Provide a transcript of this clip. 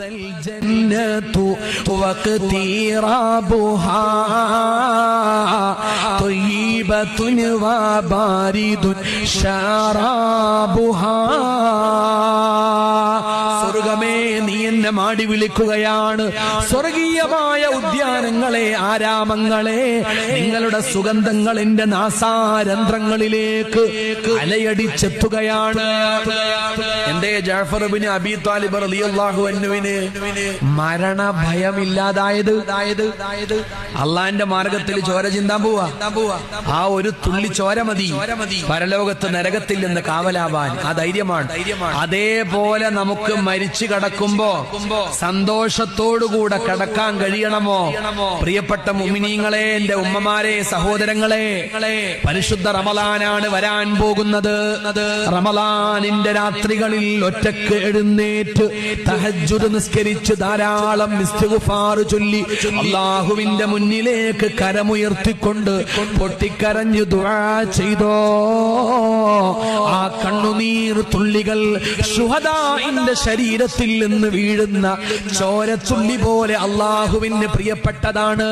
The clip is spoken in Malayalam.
الجنة واقترابها طيبة وبارد شرابها. സ്വർഗമേ, നീ എന്നെ മാടി വിളിക്കുകയാണ്. സ്വർഗീയമായ ഉദ്യാനങ്ങളെ, ആരാമങ്ങളെ, നിങ്ങളുടെ സുഗന്ധങ്ങൾ എന്റെ നാസാരന്ധ്രങ്ങളിലേക്ക് അലയടിച്ചെത്തുകയാണ്. എന്തേ ജഅഫർ ഇബ്നു അബീ ത്വാലിബ് റളിയല്ലാഹു അൻഹുവിന് മരണഭയമില്ലാതായത്? അള്ളാന്റെ മാർഗത്തിൽ ചോര ചിന്താൻ പോവാ. ആ ഒരു തുള്ളി ചോര മതി പരലോകത്ത് നരകത്തിൽ നിന്ന് കാവലാവാൻ. ആ ധൈര്യമാണ്. അതേപോലെ നമുക്ക് മരിച്ചു കടക്കുമ്പോ സന്തോഷത്തോടുകൂടെ കടക്കാൻ കഴിയണമോ? പ്രിയപ്പെട്ട മുഅ്മിനീങ്ങളെ, എന്റെ ഉമ്മമാരെ, സഹോദരങ്ങളെ, പരിശുദ്ധ റമളാനാണ് വരാൻ പോകുന്നത്. റമളാനിന്റെ രാത്രികളിൽ ഒറ്റക്ക് എഴുന്നേറ്റ് തഹജ്ജുദ് നിസ്കരിച്ച് ധാരാളം ഇസ്തിഗ്ഫാർ ചൊല്ലി അല്ലാഹുവിന്റെ മുന്നിലേക്ക് കരമുയർത്തിക്കൊണ്ട് പൊട്ടിക്കരഞ്ഞു ദുആ ചെയ്തോ, ആ കണ്ണുനീർ തുള്ളികൾ ശുഹദാഇന്റെ ശരീരത്തിൽ നിന്ന് വീഴുന്ന ചോരത്തുള്ളി പോലെ അല്ലാഹുവിന് പ്രിയപ്പെട്ടതാണ്.